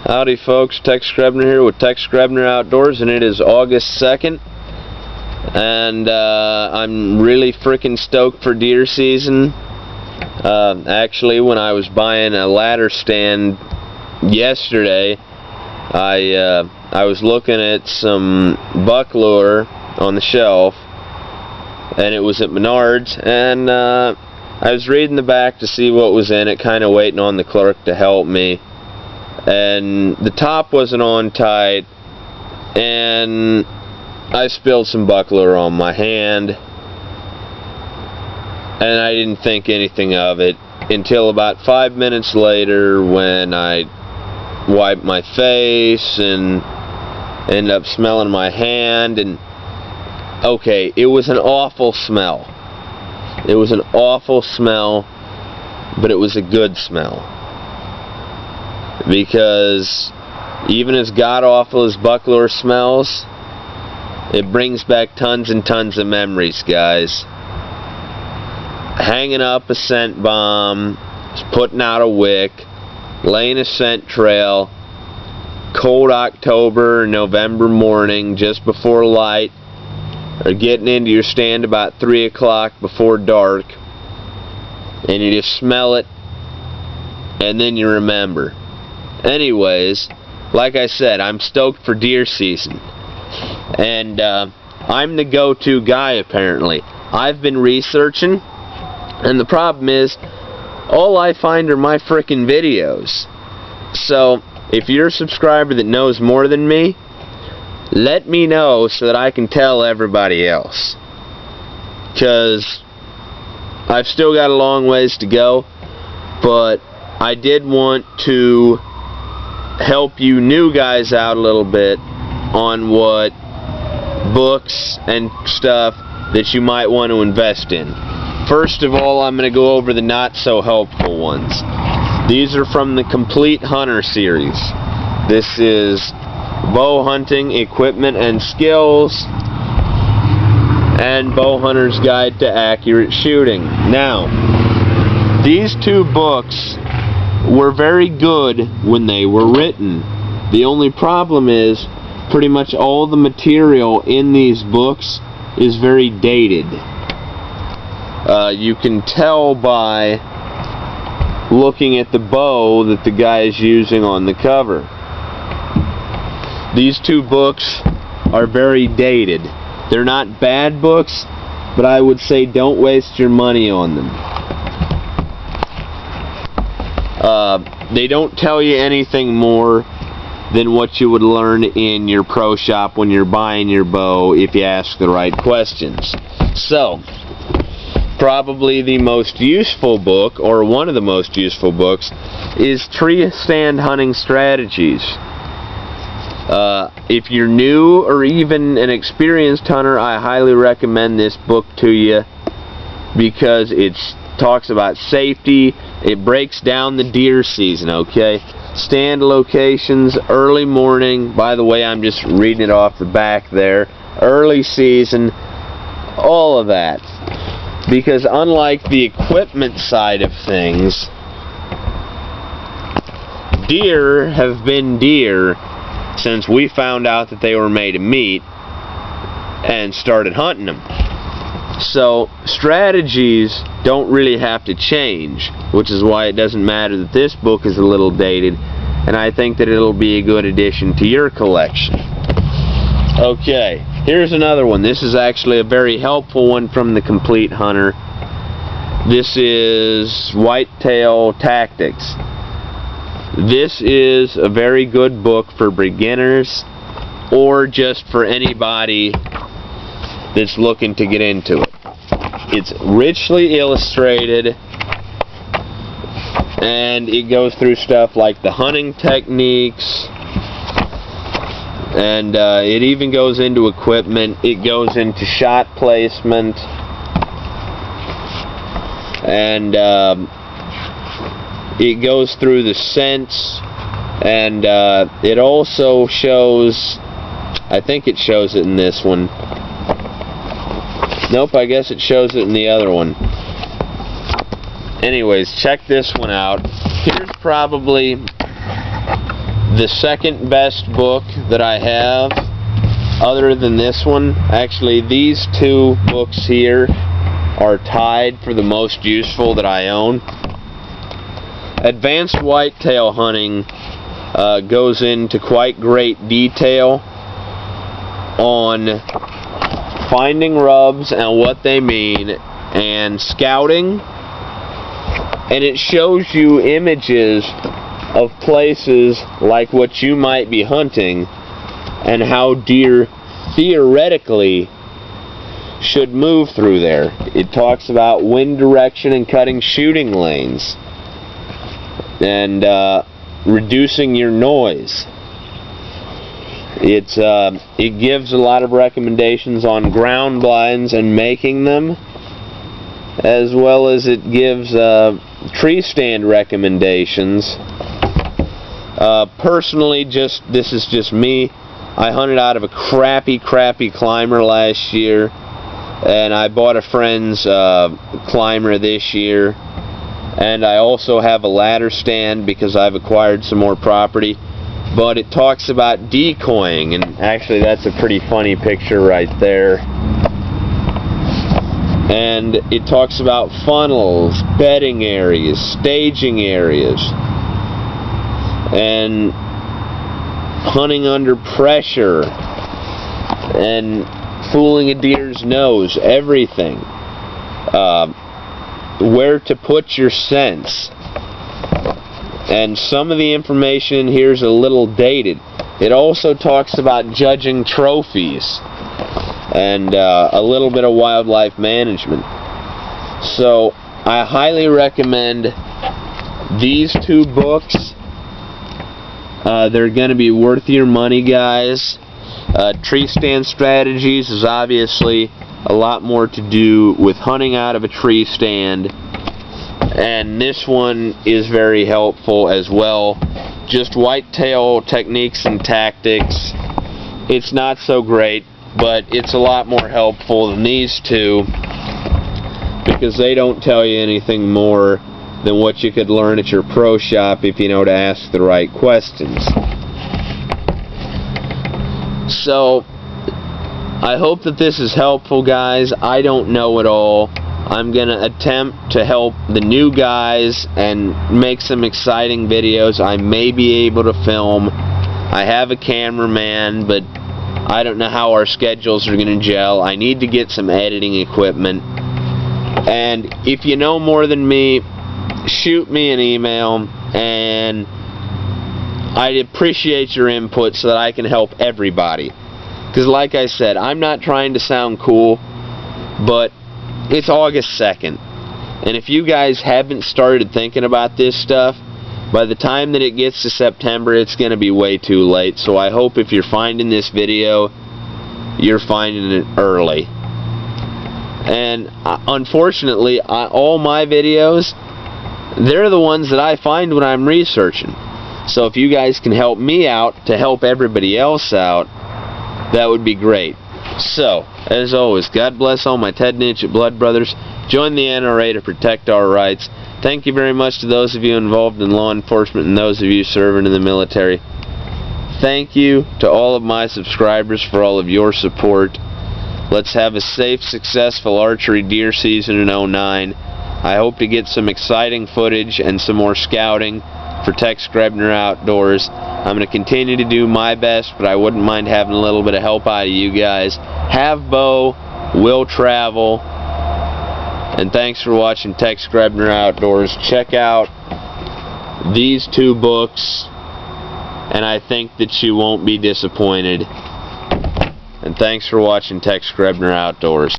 Howdy folks, Tex Grebner here with Tex Grebner Outdoors, and it is August 2nd, and I'm really freaking stoked for deer season. Actually, when I was buying a ladder stand yesterday, I was looking at some buck lure on the shelf, and it was at Menards, and I was reading the back to see what was in it, kind of waiting on the clerk to help me. And the top wasn't on tight, and I spilled some buck lure on my hand, and I didn't think anything of it until about 5 minutes later, when I wiped my face and ended up smelling my hand. And okay, it was an awful smell. It was an awful smell, but it was a good smell. Because even as god-awful as buck lure smells, it brings back tons and tons of memories, guys. Hanging up a scent bomb, putting out a wick, laying a scent trail, cold October, November morning, just before light, or getting into your stand about 3 o'clock before dark, and you just smell it, and then you remember. Anyways, like I said, I'm stoked for deer season, and I'm the go-to guy apparently. I've been researching, and the problem is, all I find are my frickin' videos. So, if you're a subscriber that knows more than me, let me know so that I can tell everybody else. Because I've still got a long ways to go, but I did want to help you new guys out a little bit on what books and stuff that you might want to invest in. First of all, I'm going to go over the not so helpful ones. These are from the Complete Hunter series. This is bow hunting equipment and skills, and Bow Hunter's Guide to Accurate Shooting. Now, these two books were very good when they were written. The only problem is pretty much all the material in these books is very dated. You can tell by looking at the bow that the guy is using on the cover. These two books are very dated. They're not bad books, but I would say don't waste your money on them. They don't tell you anything more than what you would learn in your pro shop when you're buying your bow if you ask the right questions. So, probably the most useful book, or one of the most useful books, is Treestand Hunting Strategies. If you're new or even an experienced hunter, I highly recommend this book to you because it talks about safety. It breaks down the deer season, okay? Stand locations, early morning. By the way, I'm just reading it off the back there. Early season, all of that. Because unlike the equipment side of things, deer have been deer since we found out that they were made of meat and started hunting them. So strategies don't really have to change, which is why it doesn't matter that this book is a little dated, and I think that it'll be a good addition to your collection. Okay, here's another one. This is actually a very helpful one from the Complete Hunter. This is Whitetail Tactics. This is a very good book for beginners or just for anybody that's looking to get into it. It's richly illustrated, and it goes through stuff like the hunting techniques, and it even goes into equipment. It goes into shot placement, and it goes through the scents, and it also shows, I think it shows it in this one. Nope, I guess it shows it in the other one. Anyways, check this one out. Here's probably the second best book that I have, other than this one. Actually, these two books here are tied for the most useful that I own. Advanced Whitetail Hunting goes into quite great detail on finding rubs and what they mean, and scouting, and it shows you images of places like what you might be hunting and how deer theoretically should move through there. It talks about wind direction and cutting shooting lanes and reducing your noise. It gives a lot of recommendations on ground blinds and making them, as well as it gives tree stand recommendations. Personally, this is just me. I hunted out of a crappy climber last year, and I bought a friend's climber this year, and I also have a ladder stand because I've acquired some more property. But it talks about decoying, and actually that's a pretty funny picture right there. And it talks about funnels, bedding areas, staging areas, and hunting under pressure, and fooling a deer's nose, everything. Where to put your scents. And some of the information here is a little dated. It also talks about judging trophies and a little bit of wildlife management. So I highly recommend these two books. They're going to be worth your money, guys. Tree stand strategies is obviously a lot more to do with hunting out of a tree stand, and this one is very helpful as well. Just whitetail techniques and tactics. It's not so great, but it's a lot more helpful than these two, because they don't tell you anything more than what you could learn at your pro shop if you know to ask the right questions. So I hope that this is helpful, guys. I don't know it all. I'm going to attempt to help the new guys and make some exciting videos. I may be able to film. I have a cameraman, but I don't know how our schedules are going to gel. I need to get some editing equipment. And if you know more than me, shoot me an email, and I'd appreciate your input so that I can help everybody. Because like I said, I'm not trying to sound cool, but it's August 2nd, and if you guys haven't started thinking about this stuff, by the time that it gets to September, it's going to be way too late. So I hope if you're finding this video, you're finding it early. And unfortunately, all my videos, they're the ones that I find when I'm researching. So if you guys can help me out to help everybody else out, that would be great. So, as always, God bless all my Ted Ninja blood brothers. Join the NRA to protect our rights. Thank you very much to those of you involved in law enforcement and those of you serving in the military. Thank you to all of my subscribers for all of your support. Let's have a safe, successful archery deer season in 09. I hope to get some exciting footage and some more scouting for Tex Grebner Outdoors. I'm going to continue to do my best, but I wouldn't mind having a little bit of help out of you guys. Have bow, will travel, and thanks for watching Tex Grebner Outdoors. Check out these two books, and I think that you won't be disappointed. And thanks for watching Tex Grebner Outdoors.